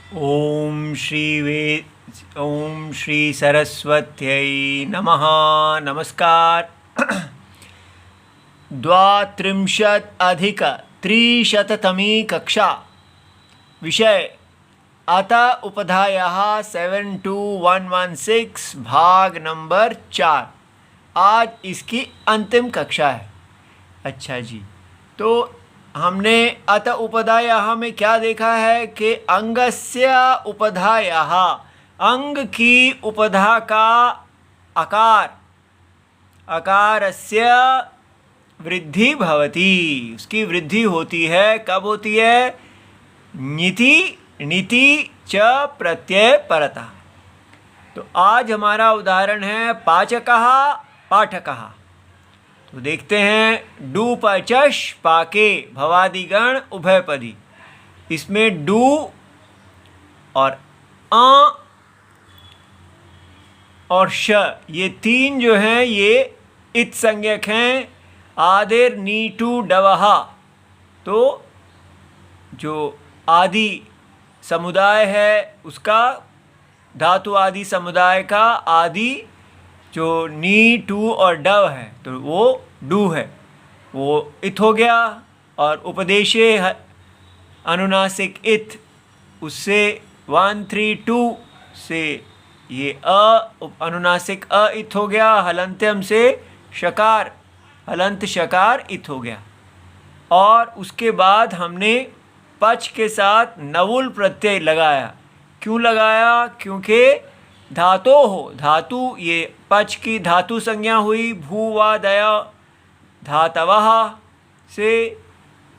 ओम श्री सरस्वत्यै नमः। नमस्कार। 32+300तमी कक्षा। विषय अत उपधायः 72116 भाग नंबर 4। आज इसकी अंतिम कक्षा है। अच्छा जी, तो हमने अत उपधायः में क्या देखा है कि अंगस्य उपधायः, अंग की उपधा का आकार, अकारस्य वृद्धि भवति, उसकी वृद्धि होती है। कब होती है? नीति नीति च प्रत्यय परतः। तो आज हमारा उदाहरण है पाचकः पाठकः। तो देखते हैं डू पचश पाके भवादिगण उभयपदी। इसमें डू और अ और श, ये तीन जो हैं ये इत संज्ञक हैं। आदेर नी टू डवहा, तो जो आदि समुदाय है उसका, धातु आदि समुदाय का आदि जो नी टू और डव है तो वो डू है, वो इत हो गया। और उपदेशे अनुनासिक इत, उससे 132 से ये अनुनासिक इत हो गया। हलंत्यम से शकार, हलंत शकार इत हो गया। और उसके बाद हमने पच के साथ नवुल प्रत्यय लगाया। क्यों लगाया? क्योंकि धातो हो, धातु, ये पच की धातु संज्ञा हुई भूवादय धातवः से,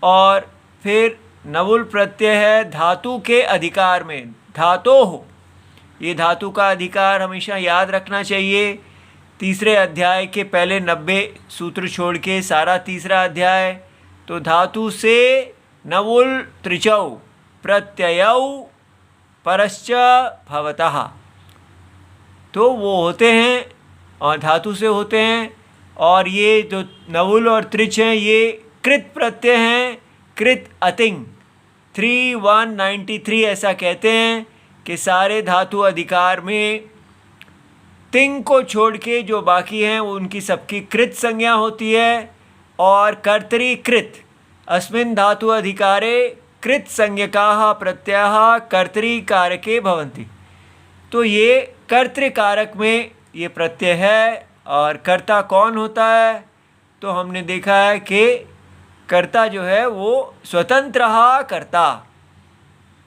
और फिर नवुल प्रत्यय है धातु के अधिकार में, धातो हो। ये धातु का अधिकार हमेशा याद रखना चाहिए। तीसरे अध्याय के पहले 90 सूत्र छोड़ के सारा तीसरा अध्याय, तो धातु से नवुल त्रिचौ प्रत्ययौ परश्च भवतः, तो वो होते हैं और धातु से होते हैं। और ये जो नवुल और त्रिच हैं ये कृत प्रत्यय हैं। कृत अतिंग 3193 ऐसा कहते हैं कि सारे धातु अधिकार में तिंग को छोड़ के जो बाकी हैं उनकी सबकी कृत संज्ञा होती है। और कर्तरी कृत अस्मिन् धातु अधिकारे कृत संज्ञकाः प्रत्ययाः कर्तरी कारके भवन्ति। तो ये कर्तृकारक में ये प्रत्यय है। और कर्ता कौन होता है? तो हमने देखा है कि कर्ता जो है वो स्वतंत्रः कर्ता,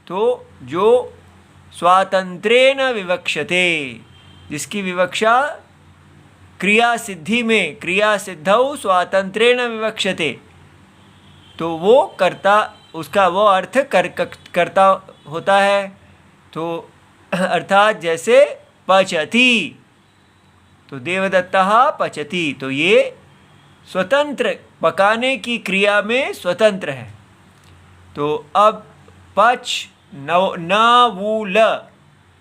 तो जो स्वातंत्रेण विवक्षते, जिसकी विवक्षा क्रिया सिद्धि में, क्रिया सिद्धौ स्वातंत्रेण विवक्षते, तो वो कर्ता, उसका वो अर्थ कर्ता होता है। तो अर्थात जैसे पचति, तो देवदत्तः पचति, तो ये स्वतंत्र, पकाने की क्रिया में स्वतंत्र है। तो अब पच न वू ल,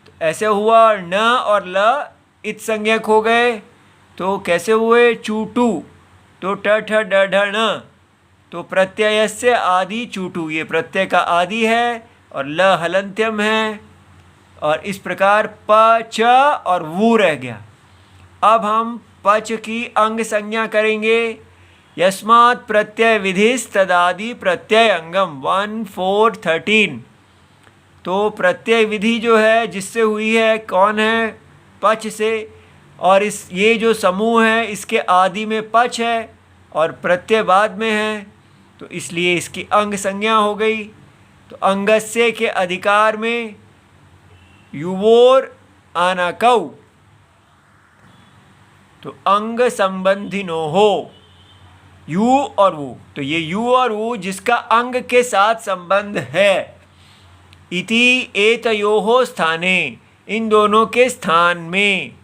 तो ऐसे हुआ। न और ल इत संज्ञक हो गए, तो कैसे हुए? चूटू, तो ट ठ ड ढ ण, तो प्रत्यय से आदि चूटू, ये प्रत्यय का आदि है और ल हलंत्यम है। और इस प्रकार प च और वू रह गया। अब हम पच की अंग संज्ञा करेंगे। यस्मात् प्रत्यय विधिस् तदादि प्रत्यय अंगम 1413। तो प्रत्यय विधि जो है जिससे हुई है, कौन है? पच से। और इस ये जो समूह है इसके आदि में पच है और प्रत्यय बाद में है, तो इसलिए इसकी अंग संज्ञा हो गई। तो अंगस्य के अधिकार में युवोर आनाकौ, तो अंग संबंधिनो हो, यू और वो, तो ये यू और वो जिसका अंग के साथ संबंध है। इति एतयोः स्थाने, इन दोनों के स्थान में।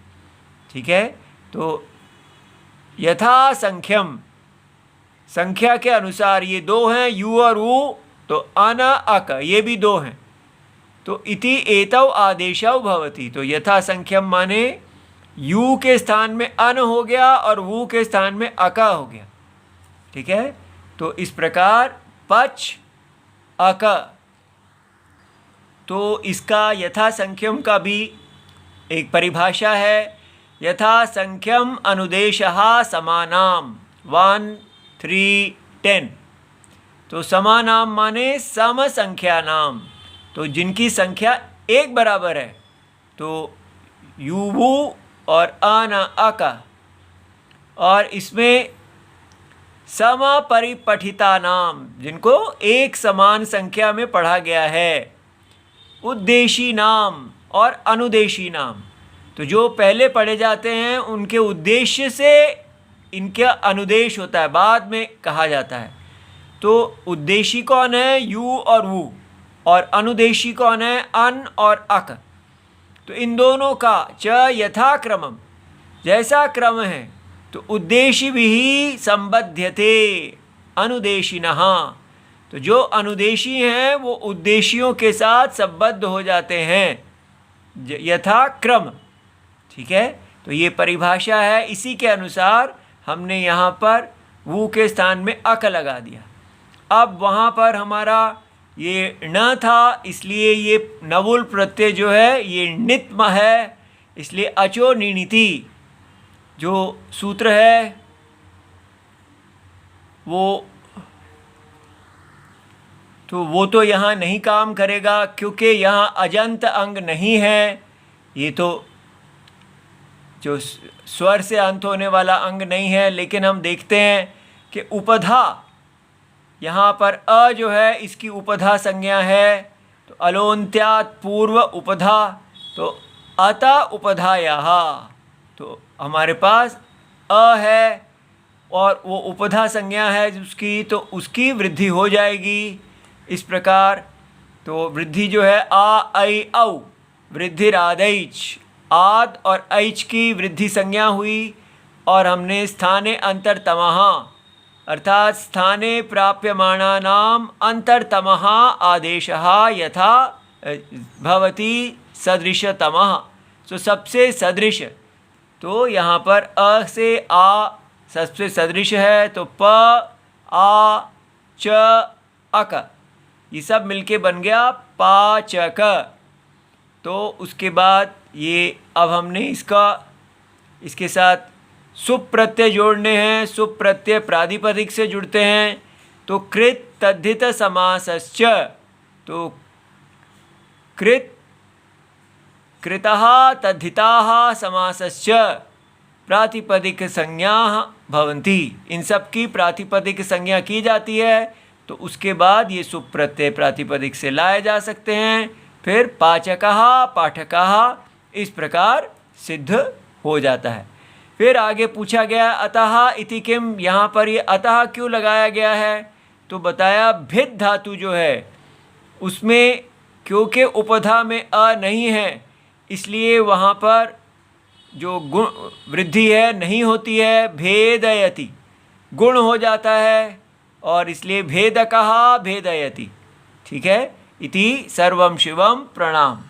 ठीक है, तो यथा संख्यम, संख्या के अनुसार ये दो हैं, यू और वो, तो अन अक ये भी दो हैं, तो इति एतौ आदेशौ भवति। तो यथा संख्यम माने यू के स्थान में अन हो गया और वू के स्थान में अका हो गया। ठीक है, तो इस प्रकार पच अक तो इसका यथासंख्यम का भी एक परिभाषा है। यथासंख्यम अनुदेशः समानाम 1 3 10। तो समानाम माने सम संख्या नाम, तो जिनकी संख्या एक बराबर है। तो युवु और अन अका, और इसमें समपरिपठिता नाम, जिनको एक समान संख्या में पढ़ा गया है। उद्देशी नाम और अनुदेशी नाम, तो जो पहले पढ़े जाते हैं उनके उद्देश्य से इनका अनुदेश होता है, बाद में कहा जाता है। तो उद्देशी कौन है? यू और वु। और अनुदेशी कौन है? अन और अक। तो इन दोनों का च यथाक्रमम, जैसा क्रम है, तो उद्देश्य भी संबध्यते अनुदेशिनः। तो जो अनुदेशी हैं वो उद्देशियों के साथ संबद्ध हो जाते हैं यथाक्रम। ठीक है, तो ये परिभाषा है। इसी के अनुसार हमने यहाँ पर वु के स्थान में अक लगा दिया। अब वहाँ पर हमारा ये न था, इसलिए ये नवुल प्रत्यय जो है ये नित्म है, इसलिए अचो निणिति जो सूत्र है वो तो यहाँ नहीं काम करेगा, क्योंकि यहाँ अजंत अंग नहीं है। ये तो जो स्वर से अंत होने वाला अंग नहीं है। लेकिन हम देखते हैं कि उपधा, यहाँ पर अ जो है इसकी उपधा संज्ञा है, तो अलोन्त्यात् पूर्व उपधा, तो अतः उपधायाः, तो हमारे पास अ है और वो उपधा संज्ञा है उसकी, तो उसकी वृद्धि हो जाएगी इस प्रकार। तो वृद्धि जो है आ ऐ औ वृद्धिरादैच, आद और ऐच की वृद्धि संज्ञा हुई। और हमने स्थाने अंतरतमः, अर्थात स्थाने प्राप्यमाणानाम अंतरतमः आदेशः यथा भवति सदृशतमः, तो सबसे सदृश। तो यहाँ पर अ से आ सबसे सदृश है, तो प आ च अक, ये सब मिलके बन गया पाचक। तो उसके बाद ये अब हमने इसके साथ सुप प्रत्यय जोड़ने हैं। सुप प्रत्यय प्रातिपदिक से जुड़ते हैं। तो कृत तद्धित समासश्च, तो कृतः तद्धिताः समासश्च प्रातिपदिक संज्ञाः भवन्ति। इन सब की प्रातिपदिक संज्ञा की जाती है, तो उसके बाद ये सुप प्रत्यय प्रातिपदिक से लाए जा सकते हैं। फिर पाचकः पाठकः इस प्रकार सिद्ध हो जाता है। फिर आगे पूछा गया अतः इति किम, यहाँ पर ये अतः क्यों लगाया गया है? तो बताया भिद धातु जो है उसमें क्योंकि उपधा में अ नहीं है, इसलिए वहाँ पर जो गुण वृद्धि है नहीं होती है, भेदयति गुण हो जाता है, और इसलिए भेदकः भेदयति। ठीक है, इति सर्वं शिवम प्रणाम।